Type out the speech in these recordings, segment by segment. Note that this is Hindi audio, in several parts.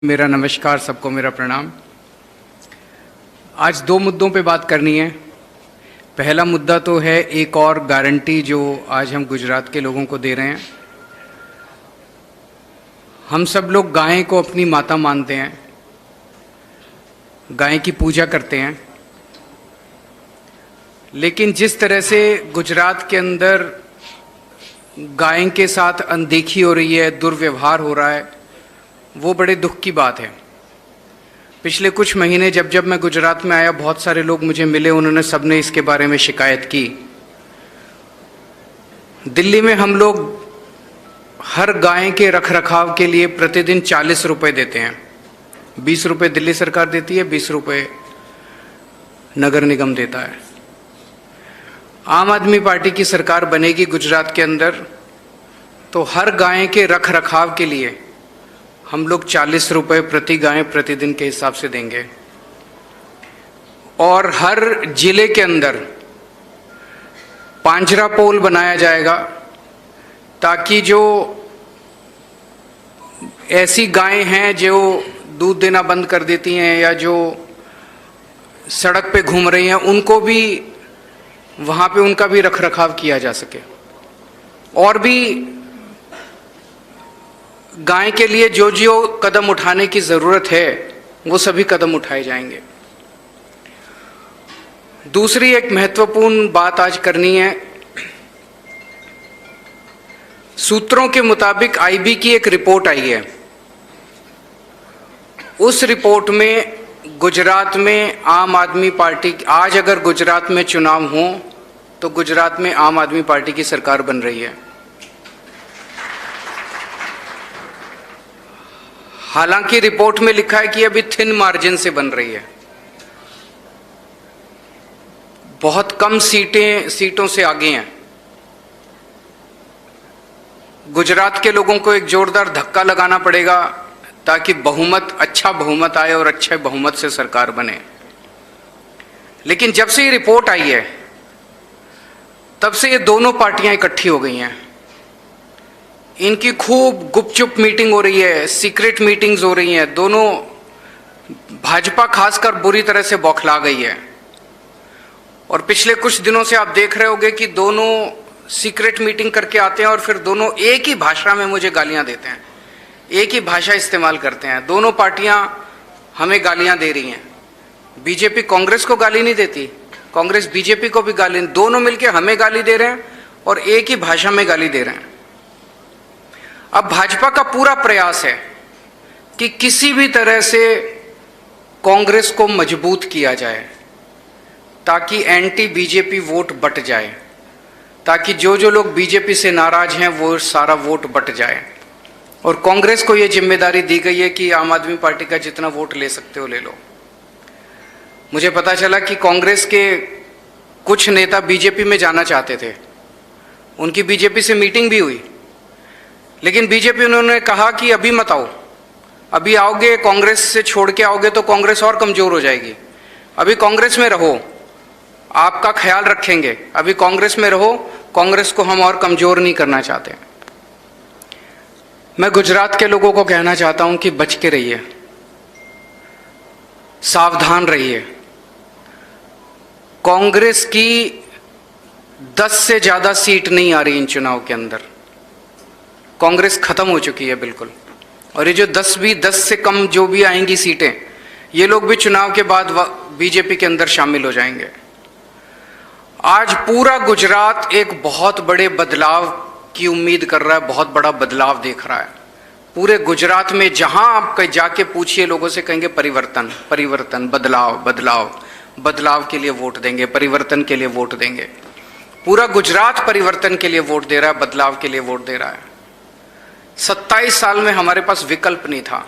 मेरा नमस्कार, सबको मेरा प्रणाम। आज दो मुद्दों पे बात करनी है। पहला मुद्दा तो है एक और गारंटी जो आज हम गुजरात के लोगों को दे रहे हैं। हम सब लोग गाय को अपनी माता मानते हैं, गाय की पूजा करते हैं, लेकिन जिस तरह से गुजरात के अंदर गाय के साथ अनदेखी हो रही है, दुर्व्यवहार हो रहा है, वो बड़े दुख की बात है। पिछले कुछ महीने जब मैं गुजरात में आया, बहुत सारे लोग मुझे मिले, उन्होंने सबने इसके बारे में शिकायत की। दिल्ली में हम लोग हर गाय के रखरखाव के लिए प्रतिदिन 40 रुपए देते हैं। 20 रुपए दिल्ली सरकार देती है, 20 रुपए नगर निगम देता है। आम आदमी पार्टी की सरकार बनेगी गुजरात के अंदर, तो हर गाय के रखरखाव के लिए हम लोग 40 रुपए प्रति गाय प्रतिदिन के हिसाब से देंगे। और हर जिले के अंदर पांजरा पोल बनाया जाएगा, ताकि जो ऐसी गायें हैं जो दूध देना बंद कर देती हैं या जो सड़क पे घूम रही हैं, उनको भी वहाँ पे उनका भी रखरखाव किया जा सके। और भी गाय के लिए जो जो कदम उठाने की ज़रूरत है, वो सभी कदम उठाए जाएंगे। दूसरी एक महत्वपूर्ण बात आज करनी है। सूत्रों के मुताबिक आईबी की एक रिपोर्ट आई है। उस रिपोर्ट में गुजरात में आम आदमी पार्टी, आज अगर गुजरात में चुनाव हो तो गुजरात में आम आदमी पार्टी की सरकार बन रही है। हालांकि रिपोर्ट में लिखा है कि अभी थिन मार्जिन से बन रही है, बहुत कम सीटों से आगे हैं। गुजरात के लोगों को एक जोरदार धक्का लगाना पड़ेगा ताकि अच्छा बहुमत आए और अच्छे बहुमत से सरकार बने। लेकिन जब से ये रिपोर्ट आई है, तब से ये दोनों पार्टियां इकट्ठी हो गई हैं। इनकी खूब गुपचुप मीटिंग हो रही है, सीक्रेट मीटिंग्स हो रही हैं। दोनों, भाजपा खासकर बुरी तरह से बौखला गई है। और पिछले कुछ दिनों से आप देख रहे होंगे कि दोनों सीक्रेट मीटिंग करके आते हैं और फिर दोनों एक ही भाषा में मुझे गालियां देते हैं, एक ही भाषा इस्तेमाल करते हैं। दोनों पार्टियां हमें गालियां दे रही हैं। बीजेपी कांग्रेस को गाली नहीं देती, कांग्रेस बीजेपी को भी गाली, दोनों मिलकर हमें गाली दे रहे हैं और एक ही भाषा में गाली दे रहे हैं। अब भाजपा का पूरा प्रयास है कि किसी भी तरह से कांग्रेस को मजबूत किया जाए, ताकि एंटी बीजेपी वोट बट जाए, ताकि जो जो लोग बीजेपी से नाराज हैं वो सारा वोट बट जाए। और कांग्रेस को ये जिम्मेदारी दी गई है कि आम आदमी पार्टी का जितना वोट ले सकते हो ले लो। मुझे पता चला कि कांग्रेस के कुछ नेता बीजेपी में जाना चाहते थे, उनकी बीजेपी से मीटिंग भी हुई, लेकिन बीजेपी उन्होंने कहा कि अभी मत आओ, अभी आओगे कांग्रेस से छोड़ के आओगे तो कांग्रेस और कमजोर हो जाएगी। अभी कांग्रेस में रहो, आपका ख्याल रखेंगे, अभी कांग्रेस में रहो, कांग्रेस को हम और कमजोर नहीं करना चाहते। मैं गुजरात के लोगों को कहना चाहता हूं कि बच के रहिए, सावधान रहिए। कांग्रेस की 10 से ज्यादा सीट नहीं आ रही इन चुनाव के अंदर। कांग्रेस खत्म हो चुकी है बिल्कुल। और ये जो 10 से कम जो भी आएंगी सीटें, ये लोग भी चुनाव के बाद बीजेपी के अंदर शामिल हो जाएंगे। आज पूरा गुजरात एक बहुत बड़े बदलाव की उम्मीद कर रहा है, बहुत बड़ा बदलाव देख रहा है। पूरे गुजरात में जहां आप जाके पूछिए, लोगों से कहेंगे परिवर्तन परिवर्तन, बदलाव बदलाव, बदलाव के लिए वोट देंगे, परिवर्तन के लिए वोट देंगे। पूरा गुजरात परिवर्तन के लिए वोट दे रहा है, बदलाव के लिए वोट दे रहा है। 27 साल में हमारे पास विकल्प नहीं था,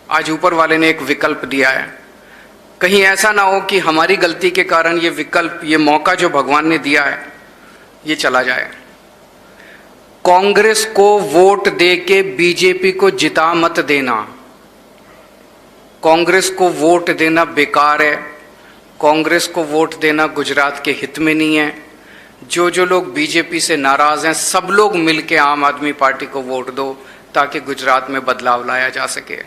आज ऊपर वाले ने एक विकल्प दिया है। कहीं ऐसा ना हो कि हमारी गलती के कारण ये विकल्प, ये मौका जो भगवान ने दिया है, ये चला जाए। कांग्रेस को वोट दे के बीजेपी को जिता मत देना। कांग्रेस को वोट देना बेकार है, कांग्रेस को वोट देना गुजरात के हित में नहीं है। जो जो लोग बीजेपी से नाराज हैं, सब लोग मिलकर आम आदमी पार्टी को वोट दो, ताकि गुजरात में बदलाव लाया जा सके।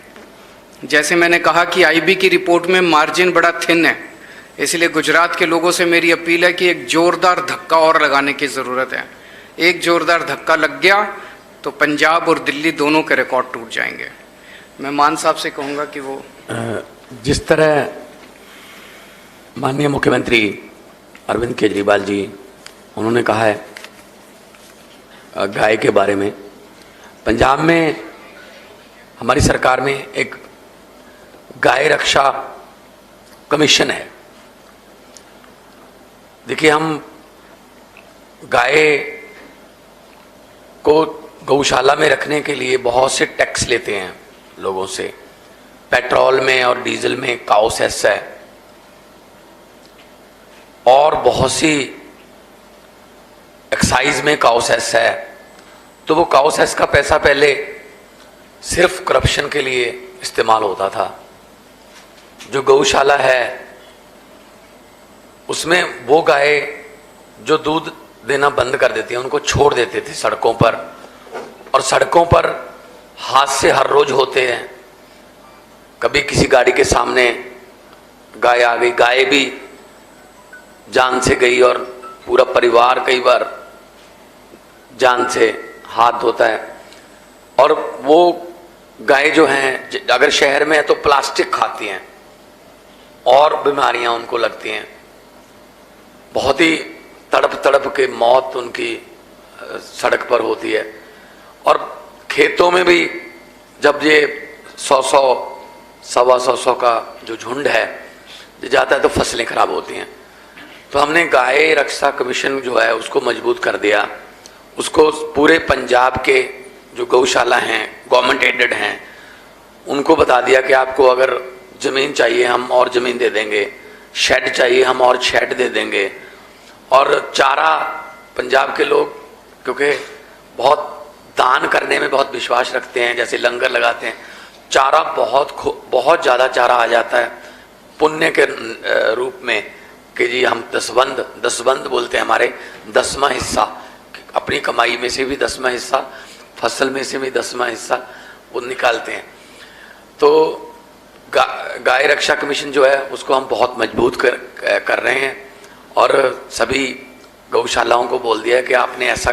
जैसे मैंने कहा कि आईबी की रिपोर्ट में मार्जिन बड़ा थिन है, इसलिए गुजरात के लोगों से मेरी अपील है कि एक जोरदार धक्का और लगाने की ज़रूरत है। एक जोरदार धक्का लग गया तो पंजाब और दिल्ली दोनों के रिकॉर्ड टूट जाएंगे। मैं मान साहब से कहूँगा कि वो जिस तरह माननीय मुख्यमंत्री अरविंद केजरीवाल जी उन्होंने कहा है गाय के बारे में, पंजाब में हमारी सरकार में एक गाय रक्षा कमीशन है। देखिए, हम गाय को गौशाला में रखने के लिए बहुत से टैक्स लेते हैं लोगों से। पेट्रोल में और डीजल में काउ सेस है और बहुत सी एक्साइज में काउ सेस है। तो वो काउ सेस का पैसा पहले सिर्फ करप्शन के लिए इस्तेमाल होता था। जो गौशाला है उसमें वो गाय जो दूध देना बंद कर देती है उनको छोड़ देते थे सड़कों पर, और सड़कों पर हादसे हर रोज होते हैं। कभी किसी गाड़ी के सामने गाय आ गई, गाय भी जान से गई और पूरा परिवार कई बार जान से हाथ धोता है। और वो गाय जो हैं अगर शहर में है तो प्लास्टिक खाती हैं और बीमारियां उनको लगती हैं। बहुत ही तड़प तड़प के मौत उनकी सड़क पर होती है। और खेतों में भी जब ये 100-100 100-125 का जो झुंड है जो जाता है तो फसलें खराब होती हैं। तो हमने गाय रक्षा कमीशन जो है उसको मजबूत कर दिया। उसको पूरे पंजाब के जो गौशाला हैं गवर्नमेंट एडेड हैं उनको बता दिया कि आपको अगर ज़मीन चाहिए हम और ज़मीन दे देंगे, शेड चाहिए हम और शेड दे देंगे। और चारा, पंजाब के लोग क्योंकि बहुत दान करने में बहुत विश्वास रखते हैं, जैसे लंगर लगाते हैं, चारा बहुत ज़्यादा चारा आ जाता है पुण्य के रूप में कि जी हम दसबंद बोलते हैं, हमारे 10वां हिस्सा अपनी कमाई में से भी 10वां हिस्सा, फसल में से भी 10वां हिस्सा वो निकालते हैं। तो गाय रक्षा कमीशन जो है उसको हम बहुत मजबूत कर रहे हैं और सभी गौशालाओं को बोल दिया है कि आपने ऐसा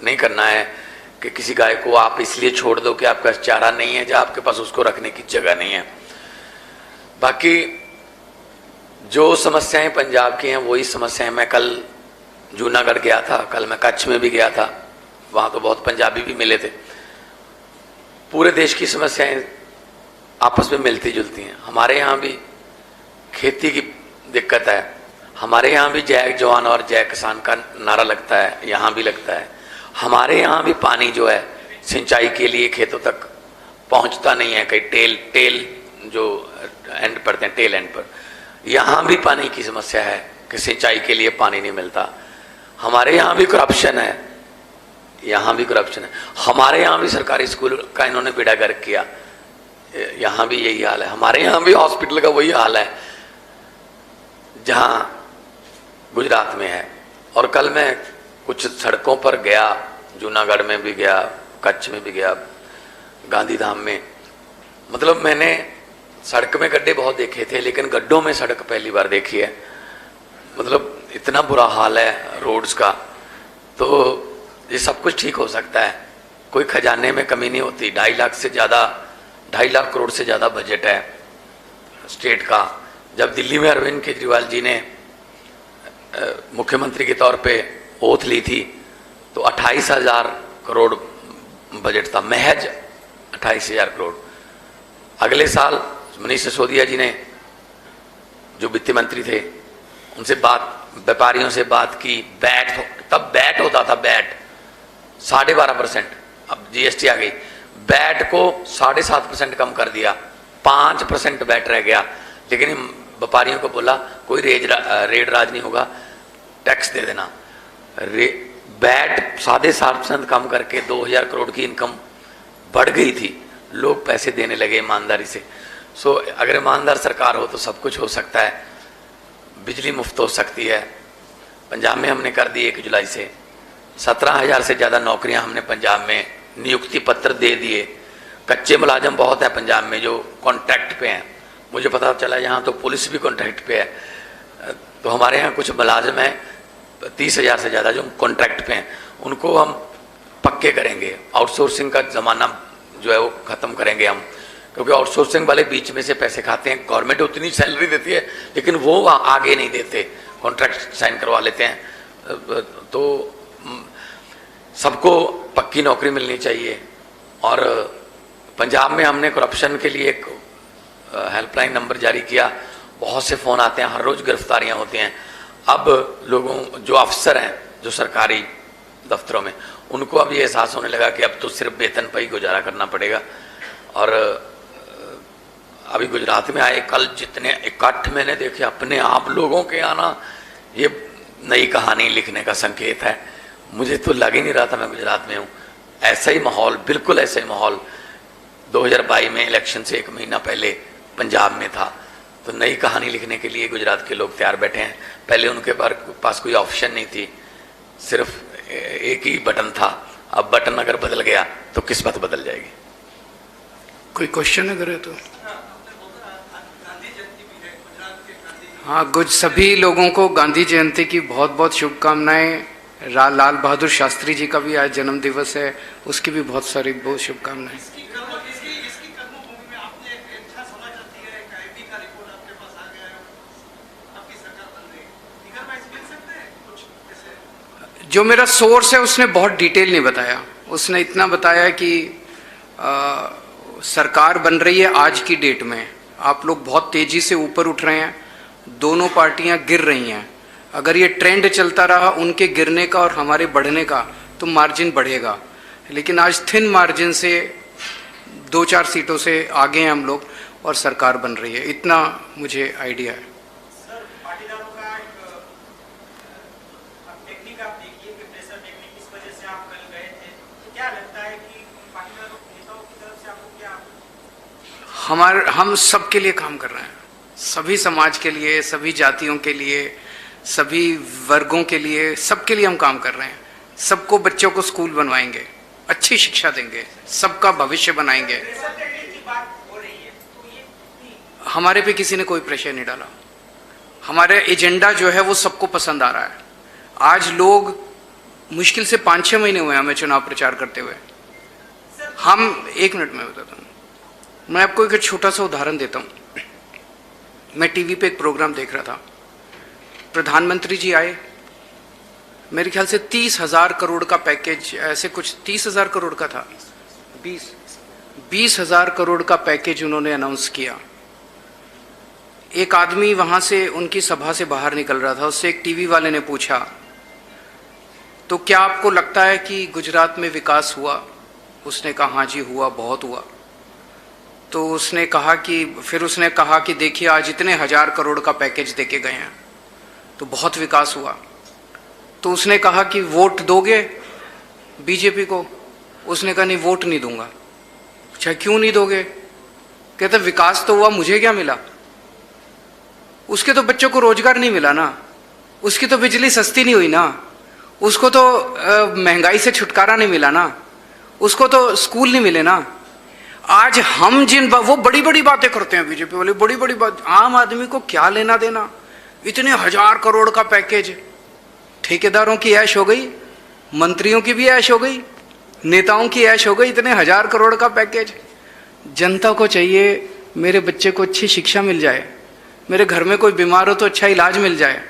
नहीं करना है कि किसी गाय को आप इसलिए छोड़ दो कि आपका चारा नहीं है या आपके पास उसको रखने की जगह नहीं है। बाकी जो समस्याएं पंजाब की हैं वही समस्याएं, मैं कल जूनागढ़ गया था, कल मैं कच्छ में भी गया था, वहाँ तो बहुत पंजाबी भी मिले थे। पूरे देश की समस्याएं आपस में मिलती जुलती हैं। हमारे यहाँ भी खेती की दिक्कत है, हमारे यहाँ भी जय जवान और जय किसान का नारा लगता है, यहाँ भी लगता है। हमारे यहाँ भी पानी जो है सिंचाई के लिए खेतों तक पहुँचता नहीं है, कहीं टेल जो एंड पड़ते हैं टेल एंड पर, यहाँ भी पानी की समस्या है कि सिंचाई के लिए पानी नहीं मिलता। हमारे यहाँ भी करप्शन है, यहाँ भी करप्शन है। हमारे यहाँ भी सरकारी स्कूल का इन्होंने बेड़ा गर्क किया, यहाँ भी यही हाल है। हमारे यहाँ भी हॉस्पिटल का वही हाल है जहाँ गुजरात में है। और कल मैं कुछ सड़कों पर गया, जूनागढ़ में भी गया, कच्छ में भी गया, गांधीधाम में। मतलब मैंने सड़क में गड्ढे बहुत देखे थे लेकिन गड्ढों में सड़क पहली बार देखी है। मतलब इतना बुरा हाल है रोड्स का। तो ये सब कुछ ठीक हो सकता है, कोई खजाने में कमी नहीं होती। 2.5 लाख करोड़ से ज़्यादा बजट है स्टेट का। जब दिल्ली में अरविंद केजरीवाल जी ने मुख्यमंत्री के तौर पे ओथ ली थी तो 28,000 करोड़ बजट था, महज 28,000 करोड़। अगले साल मनीष सिसोदिया जी ने जो वित्त मंत्री थे उनसे व्यापारियों से बात की, तब बैट होता था, बैट 12.5%, अब जीएसटी आ गई, बैट को 7.5% कम कर दिया, 5% बैट रह गया। लेकिन व्यापारियों को बोला कोई रेड राज नहीं होगा, टैक्स दे देना। बैट 7.5% कम करके 2,000 करोड़ की इनकम बढ़ गई थी, लोग पैसे देने लगे ईमानदारी से। सो अगर ईमानदार सरकार हो तो सब कुछ हो सकता है। बिजली मुफ्त हो सकती है। पंजाब में हमने कर दी 1 जुलाई से 17,000 से ज़्यादा नौकरियां हमने पंजाब में नियुक्ति पत्र दे दिए। कच्चे मुलाजम बहुत है पंजाब में जो कॉन्ट्रैक्ट पे हैं। मुझे पता चला यहाँ तो पुलिस भी कॉन्ट्रैक्ट पे है। तो हमारे यहाँ कुछ मुलाजिम हैं 30,000 से ज़्यादा जो कॉन्ट्रैक्ट पे हैं, उनको हम पक्के करेंगे। आउटसोर्सिंग का ज़माना जो है वो ख़त्म करेंगे हम, क्योंकि आउटसोर्सिंग वाले बीच में से पैसे खाते हैं। गवर्नमेंट उतनी सैलरी देती है लेकिन वो आगे नहीं देते, कॉन्ट्रैक्ट साइन करवा लेते हैं। तो सबको पक्की नौकरी मिलनी चाहिए। और पंजाब में हमने करप्शन के लिए एक हेल्पलाइन नंबर जारी किया। बहुत से फ़ोन आते हैं, हर रोज़ गिरफ्तारियां होती हैं। अब लोगों जो अफसर हैं जो सरकारी दफ्तरों में, उनको अब ये एहसास होने लगा कि अब तो सिर्फ वेतन पर ही गुजारा करना पड़ेगा। और अभी गुजरात में आए, कल जितने इकट्ठ मैंने देखे अपने आप लोगों के आना, ये नई कहानी लिखने का संकेत है। मुझे तो लग ही नहीं रहा था मैं गुजरात में हूँ। ऐसा ही माहौल, बिल्कुल ऐसा ही माहौल 2022 में इलेक्शन से 1 महीना पहले पंजाब में था। तो नई कहानी लिखने के लिए गुजरात के लोग तैयार बैठे हैं। पहले उनके पास कोई ऑप्शन नहीं थी, सिर्फ एक ही बटन था। अब बटन अगर बदल गया तो किस्मत बदल जाएगी। कोई क्वेश्चन अगर है तो? हाँ, कुछ सभी लोगों को गांधी जयंती की बहुत बहुत शुभकामनाएं। लाल बहादुर शास्त्री जी का भी आज जन्म दिवस है, उसकी भी बहुत सारी बहुत शुभकामनाएं। जो मेरा सोर्स है उसने बहुत डिटेल नहीं बताया। उसने इतना बताया कि सरकार बन रही है आज की डेट में, आप लोग बहुत तेजी से ऊपर उठ रहे हैं, दोनों पार्टियां गिर रही हैं। अगर ये ट्रेंड चलता रहा उनके गिरने का और हमारे बढ़ने का तो मार्जिन बढ़ेगा। लेकिन आज थिन मार्जिन से 2-4 सीटों से आगे हैं हम लोग और सरकार बन रही है, इतना मुझे आइडिया है। सर, पाटीदारों का टेक्निक आप देखिए कि प्रेशर टेक्निक, इस वजह से आप कल गए थे। तो क्या लगता है कि पाटीदारों नेताओं की तरफ से आपको क्या? हम सबके लिए काम कर रहे हैं, सभी समाज के लिए, सभी जातियों के लिए, सभी वर्गों के लिए, सबके लिए हम काम कर रहे हैं। सबको, बच्चों को स्कूल बनवाएंगे, अच्छी शिक्षा देंगे, सबका भविष्य बनाएंगे। हमारे पे किसी ने कोई प्रेशर नहीं डाला। हमारा एजेंडा जो है वो सबको पसंद आ रहा है। आज लोग, मुश्किल से 5-6 महीने हुए हमें चुनाव प्रचार करते हुए। हम 1 मिनट में बताता हूँ, मैं आपको एक छोटा सा उदाहरण देता हूँ। मैं टीवी पे एक प्रोग्राम देख रहा था, प्रधानमंत्री जी आए, मेरे ख्याल से 30,000 करोड़ का पैकेज, ऐसे कुछ 30,000 करोड़ का था, 20,000 करोड़ का पैकेज उन्होंने अनाउंस किया। एक आदमी वहां से, उनकी सभा से बाहर निकल रहा था, उससे एक टीवी वाले ने पूछा, तो क्या आपको लगता है कि गुजरात में विकास हुआ? उसने कहा हाँ जी हुआ, बहुत हुआ। तो उसने कहा कि देखिए आज इतने 1,000 करोड़ का पैकेज देके गए हैं, तो बहुत विकास हुआ। तो उसने कहा कि वोट दोगे बीजेपी को? उसने कहा नहीं, वोट नहीं दूंगा। अच्छा, क्यों नहीं दोगे? कहते विकास तो हुआ, मुझे क्या मिला? उसके तो बच्चों को रोजगार नहीं मिला ना, उसकी तो बिजली सस्ती नहीं हुई ना, उसको तो महंगाई से छुटकारा नहीं मिला ना, उसको तो स्कूल नहीं मिले ना। आज हम वो बड़ी बड़ी बातें करते हैं बीजेपी वाले, बड़ी बड़ी बात, आम आदमी को क्या लेना देना? इतने 1,000 करोड़ का पैकेज, ठेकेदारों की ऐश हो गई, मंत्रियों की भी ऐश हो गई, नेताओं की ऐश हो गई, इतने 1,000 करोड़ का पैकेज। जनता को चाहिए मेरे बच्चे को अच्छी शिक्षा मिल जाए, मेरे घर में कोई बीमार हो तो अच्छा इलाज मिल जाए,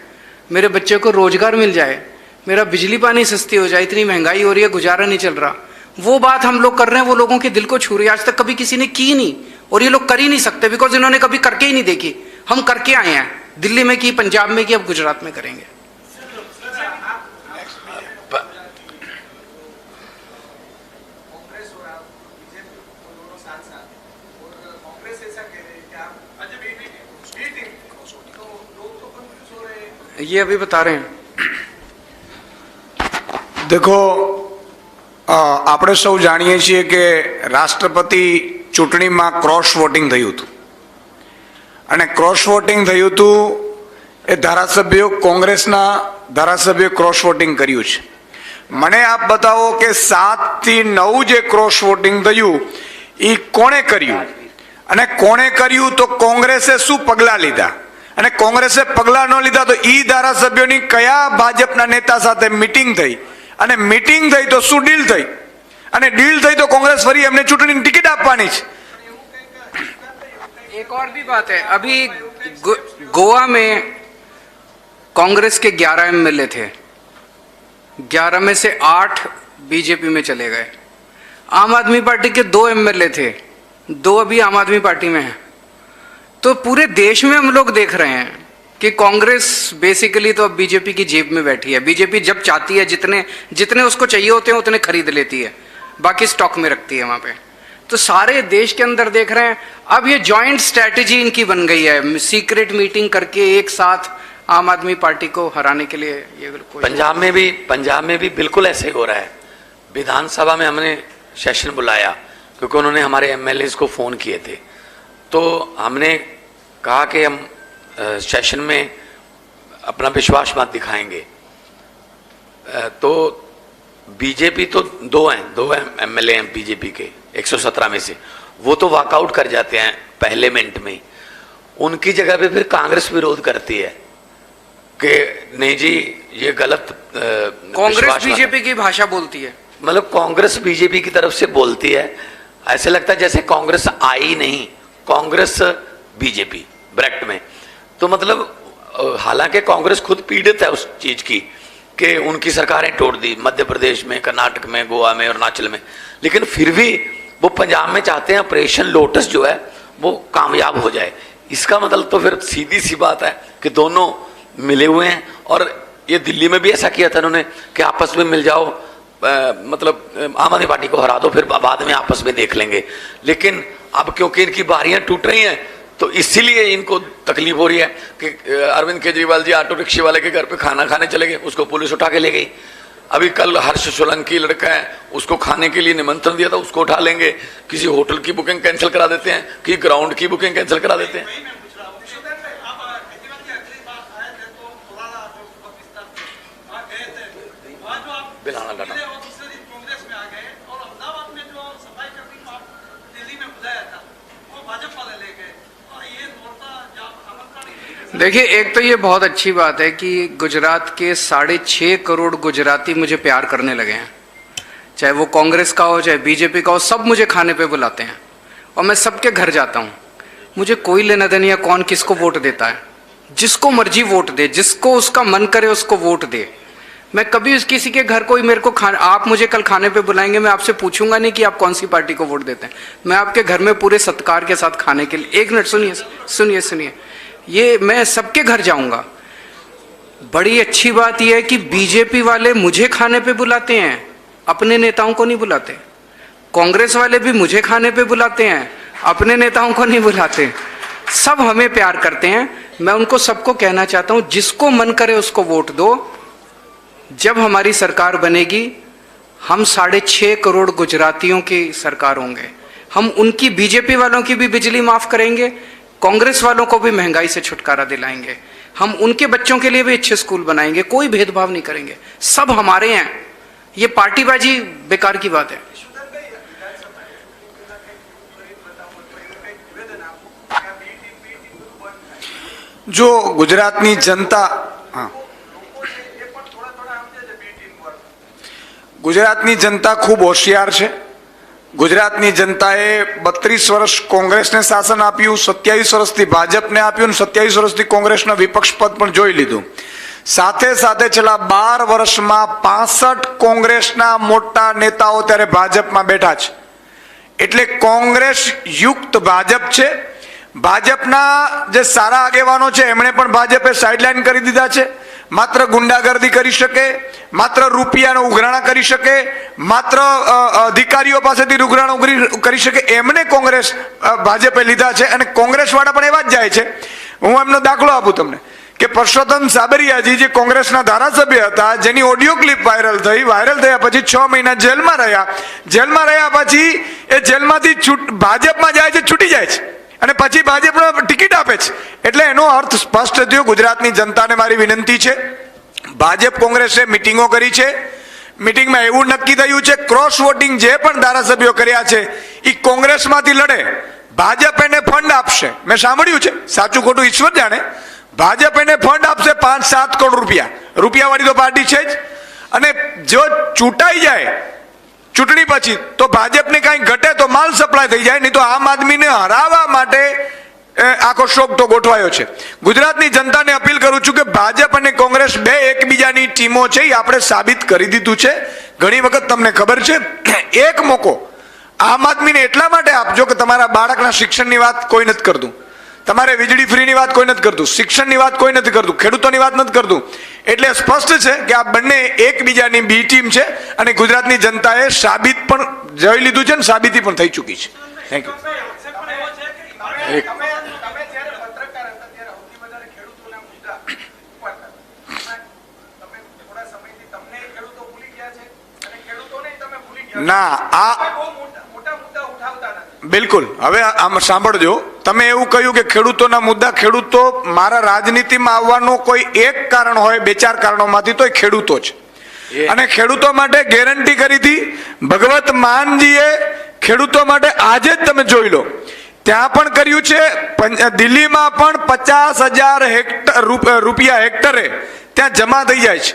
मेरे बच्चे को रोजगार मिल जाए, मेरा बिजली पानी सस्ती हो जाए। इतनी महंगाई हो रही है, गुजारा नहीं चल रहा। वो बात हम लोग कर रहे हैं, वो लोगों के दिल को छू रही है। आज तक कभी किसी ने की नहीं, और ये लोग कर ही नहीं सकते, बिकॉज इन्होंने कभी करके ही नहीं देखी। हम करके आए हैं, दिल्ली में की, पंजाब में की, अब गुजरात में करेंगे। ये अभी बता रहे हैं। देखो, આપણે સૌ જાણીએ છીએ કે રાષ્ટ્રપતિ ચૂંટણીમાં ક્રોસ વોટિંગ થયું હતું, અને ક્રોસ વોટિંગ થયું હતું એ ધારાસભ્યો, કોંગ્રેસના ધારાસભ્યો ક્રોસ વોટિંગ કર્યું છે। મને આપ બતાવો કે 7 થી 9 જે ક્રોસ વોટિંગ થયું એ કોણે કર્યું અને કોણે કર્યું તો કોંગ્રેસે શું પગલાં લીધા અને કોંગ્રેસે પગલાં ન લીધા તો ઈ ધારાસભ્યોની કયા ભાજપના નેતા સાથે મીટિંગ થઈ અને મીટિંગ થઈ તો શું ડીલ થઈ અને ડીલ થઈ તો કોંગ્રેસ ફરી એમને ચૂંટણીની ટિકિટ આપવાની છે. एक और भी बात है, अभी गोवा में कांग्रेस के 11 एमएलए थे, 11 में से 8 बीजेपी में चले गए. आम आदमी पार्टी के 2 एमएलए थे, 2 अभी आम आदमी पार्टी में हैं. तो पूरे देश में हम लोग देख रहे हैं कि कांग्रेस बेसिकली तो अब बीजेपी की जेब में बैठी है. बीजेपी जब चाहती है जितने जितने उसको चाहिए होते हैं उतने खरीद लेती है, बाकी स्टॉक में रखती है वहां पे. तो सारे देश के अंदर देख रहे हैं अब ये जॉइंट स्ट्रैटेजी इनकी बन गई है, सीक्रेट मीटिंग करके एक साथ आम आदमी पार्टी को हराने के लिए. ये पंजाब में भी बिल्कुल ऐसे हो रहा है. विधानसभा में हमने सेशन बुलाया क्योंकि उन्होंने हमारे एमएलए को फोन किए थे. तो हमने कहा कि हम सेशन में अपना विश्वास मत दिखाएंगे. तो बीजेपी तो 2 एमएलए हैं बीजेपी के 117 में से, वो तो वॉकआउट कर जाते हैं पहले मिनट में. उनकी जगह पे फिर कांग्रेस विरोध करती है कि नहीं जी ये गलत. कांग्रेस बीजेपी की भाषा बोलती है, मतलब कांग्रेस बीजेपी की तरफ से बोलती है. ऐसे लगता है जैसे कांग्रेस आई नहीं, कांग्रेस बीजेपी ब्रैकेट में. तो मतलब हालांकि कांग्रेस खुद पीड़ित है उस चीज की कि उनकी सरकारें तोड़ दी मध्य प्रदेश में, कर्नाटक में, गोवा में और अरुणाचल में, लेकिन फिर भी वो पंजाब में चाहते हैं ऑपरेशन लोटस जो है वो कामयाब हो जाए. इसका मतलब तो फिर सीधी सी बात है कि दोनों मिले हुए हैं. और ये दिल्ली में भी ऐसा किया था उन्होंने कि आपस में मिल जाओ, मतलब आम आदमी पार्टी को हरा दो, फिर बाद में आपस में देख लेंगे. लेकिन अब क्योंकि इनकी बारियां टूट रही हैं तो इसीलिए इनको तकलीफ हो रही है कि अरविंद केजरीवाल जी ऑटो रिक्शे वाले के घर पे खाना खाने चले गए, उसको पुलिस उठा के ले गई. अभी कल हर्ष सोलंकी लड़का है, उसको खाने के लिए निमंत्रण दिया था, उसको उठा लेंगे. किसी होटल की बुकिंग कैंसिल करा देते हैं, कि ग्राउंड की बुकिंग कैंसिल करा देते हैं. बिलाना डाटा देखिए, एक तो ये बहुत अच्छी बात है कि गुजरात के 6.5 करोड़ गुजराती मुझे प्यार करने लगे हैं. चाहे वो कांग्रेस का हो चाहे बीजेपी का हो, सब मुझे खाने पे बुलाते हैं और मैं सबके घर जाता हूँ. मुझे कोई लेना देना या कौन किसको वोट देता है, जिसको मर्जी वोट दे, जिसको उसका मन करे उसको वोट दे. मैं कभी किसी के घर कोई मेरे को आप मुझे कल खाने पे बुलाएंगे, मैं आपसे पूछूंगा नहीं कि आप कौन सी पार्टी को वोट देते हैं. मैं आपके घर में पूरे सत्कार के साथ खाने के लिए. 1 मिनट सुनिए, ये मैं सबके घर जाऊंगा. बड़ी अच्छी बात यह है कि बीजेपी वाले मुझे खाने पे बुलाते हैं, अपने नेताओं को नहीं बुलाते. कांग्रेस वाले भी मुझे खाने पे बुलाते हैं, अपने नेताओं को नहीं बुलाते. सब हमें प्यार करते हैं. मैं उनको सबको कहना चाहता हूं, जिसको मन करे उसको वोट दो. जब हमारी सरकार बनेगी हम 6.5 करोड़ गुजरातियों की सरकार होंगे. हम उनकी बीजेपी वालों की भी बिजली माफ करेंगे, कांग्रेस वालों को भी महंगाई से छुटकारा दिलाएंगे. हम उनके बच्चों के लिए भी अच्छे स्कूल बनाएंगे, कोई भेदभाव नहीं करेंगे. सब हमारे हैं. ये पार्टीबाजी बेकार की बात है. जो गुजरातनी जनता गुजरातनी जनता खूब होशियार है. गुजरातनी जनताए 32 वर्ष कांग्रेसने शासन आप्યું, 27 વર્ષથી ભાજપને આપ્યું, 27 વર્ષથી કોંગ્રેસના વિપક્ષ પદ પણ જોઈ લીધું. સાથે સાથે છેલ્લા 12 વર્ષમાં 65 કોંગ્રેસના મોટા નેતાઓ ત્યારે ભાજપમાં બેઠા છે. એટલે કોંગ્રેસ યુક્ત ભાજપ છે. ભાજપના જે સારા આગેવાનો છે એમણે પણ ભાજપે સાઇડલાઇન કરી દીધા છે. માત્ર ગુંડાગર્દી કરી શકે, માત્ર રૂપિયાનો ઉઘરાણા કરી શકે, માત્ર અધિકારીઓ પાસેથી ઉઘરાણો કરી શકે, એમને કોંગ્રેસ ભાજપે લીધા છે. અને કોંગ્રેસવાળા પણ એવા જ જાય છે. હું એમનો દાખલો આપું તમને કે પરસોત્તમ સાબરિયાજી જે કોંગ્રેસના ધારાસભ્ય હતા, જેની ઓડિયો ક્લિપ વાયરલ થયા પછી 6 મહિના જેલમાં રહ્યા પછી એ જેલમાંથી ભાજપમાં જાય છે, છૂટી જાય છે અને પછી ભાજપને ટિકિટ આપે છે. એટલે એનો અર્થ સ્પષ્ટ થયો. ગુજરાતની જનતાને મારી વિનંતી છે, ભાજપ કોંગ્રેસે મિટિંગો કરી છે, મિટિંગમાં એવું નક્કી થયું છે ક્રોસ વોટિંગ જે પણ ધારાસભ્યો કર્યા છે એ કોંગ્રેસમાંથી લડે, ભાજપ એને ફંડ આપશે. મેં સાંભળ્યું છે, સાચું ખોટું ઈશ્વર જાણે. ભાજપ એને ફંડ આપશે 5-7 કરોડ રૂપિયા. રૂપિયાવાળી તો પાર્ટી છે જ. અને જો ચૂંટાઈ જાય ચૂંટણી પછી તો ભાજપને કાંઈ ઘટે તો માલ સપ્લાય થઈ જાય, નહીં તો આમ આદમીને હરાવવા માટે આખો શોખ તો ગોઠવાયો છે. ગુજરાતની જનતાને અપીલ કરું છું કે ભાજપ અને કોંગ્રેસ બે એકબીજાની ટીમો છે, એ આપણે સાબિત કરી દીધું છે ઘણી વખત. તમને ખબર છે, એક મોકો આમ આદમીને એટલા માટે આપજો કે તમારા બાળકના શિક્ષણની વાત કોઈ નથી કરતું, તમારે વીજળી ફ્રીની વાત કોઈ નથી કરતું, શિક્ષણની વાત કોઈ નથી કરતું, ખેડૂતોની વાત નથી કરતું. એટલે સ્પષ્ટ છે કે આ બંને એકબીજાની બી ટીમ છે અને ગુજરાતની જનતાએ સાબિત પણ જોઈ લીધું છે અને સાબિતી પણ થઈ ચૂકી છે. Thank you. તમે જ્યારે પત્રકાર હતા ત્યારે સૌથી વધારે ખેડૂતોના મુદ્દા ઉપાડતા હતા. તમે થોડા સમયથી તમને ખેડૂતો ભૂલી ગયા છે અને ખેડૂતોને તમે ભૂલી ગયા ના, આ તમે બહુ મોટા મુદ્દા ઉઠાવતા નથી. બિલકુલ. હવે આમ સાંભળજો, તમે એવું કહ્યું કે ખેડૂતોના મુદ્દા, ખેડૂતો મારા રાજનીતિમાં આવવાનું કોઈ એક કારણ હોય, 2-4 કારણોમાંથી તો એ ખેડૂતો છે. અને ખેડૂતો માટે ગેરંટી કરી હતી ભગવત માનજીએ. ખેડૂતો માટે આજે જ તમે જોઈ લો, ત્યાં પણ કર્યું છે, દિલ્હીમાં પણ 50,000 રૂપિયા હેક્ટરે ત્યાં જમા થઈ જાય છે,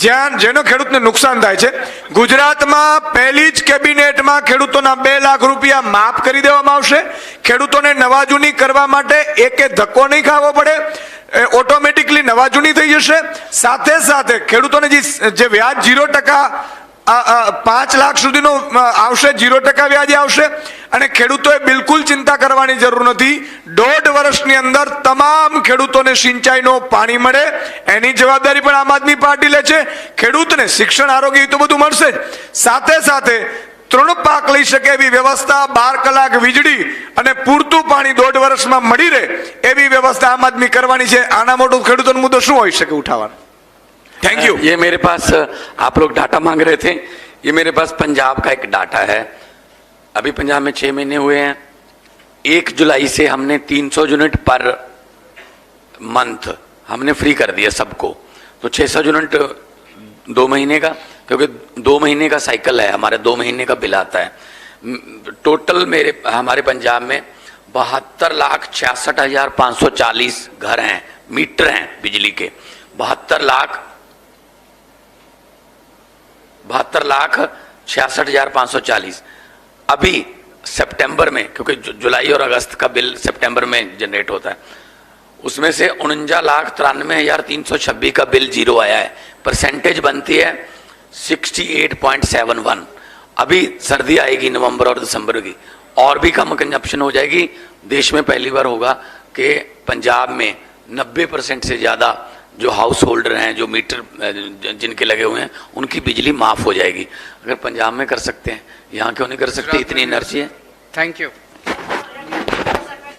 જ્યાં જેનો ખેડૂતને નુકસાન થાય છે. ગુજરાતમાં પહેલી જ કેબિનેટમાં ખેડૂતોના 2 લાખ રૂપિયા માફ કરી દેવામાં આવશે. ખેડૂતોને નવાજૂની કરવા માટે એકે ધક્કો નહીં ખાવો પડે, ઓટોમેટિકલી નવાજૂની થઈ જશે. સાથે સાથે ખેડૂતોને જે વ્યાજ 0% 5 લાખ સુધીનો આવશે, 0% વ્યાજે આવશે. અને ખેડૂતોએ બિલકુલ ચિંતા કરવાની જરૂર નથી. 1.5 વર્ષની અંદર તમામ ખેડૂતોને સિંચાઈનો પાણી મળે, એની જવાબદારી પણ આમ આદમી પાર્ટી લે છે. ખેડૂતને શિક્ષણ, આરોગ્ય તો બધું મળશે જ. સાથે સાથે 3 પાક લઈ શકે એવી વ્યવસ્થા, 12 કલાક વીજળી અને પૂરતું પાણી 1.5 વર્ષમાં મળી રહે એવી વ્યવસ્થા આમ આદમી કરવાની છે. આના મોટો ખેડૂતોનો મુદ્દો શું હોઈ શકે ઉઠાવવાનો? Thank you. ये मेरे पास, आप लोग डाटा मांग रहे थे, ये मेरे पास पंजाब का एक डाटा है. अभी पंजाब में 6 महीने हुए हैं. 1 जुलाई से हमने 300 यूनिट पर मंथ हमने फ्री कर दिया सबको. तो 600 यूनिट 2 महीने का, क्योंकि 2 महीने का साइकिल है हमारे, 2 महीने का बिल आता है. टोटल हमारे पंजाब में 72,66,540 घर हैं, मीटर हैं बिजली के. 72,66,540. अभी सितंबर में, क्योंकि जुलाई और अगस्त का बिल सितंबर में जनरेट होता है, उसमें से 49,93,326 का बिल जीरो आया है. परसेंटेज बनती है 68.71. अभी सर्दी आएगी नवंबर और दिसंबर की, और भी कम कंजप्शन हो जाएगी. देश में पहली बार होगा कि पंजाब में 90% से ज़्यादा जो हाउस होल्डर हैं, जो मीटर जिनके लगे हुए हैं, उनकी बिजली माफ़ हो जाएगी. अगर पंजाब में कर सकते हैं, यहाँ क्यों नहीं कर सकते? इतनी एनर्जी है. Thank you.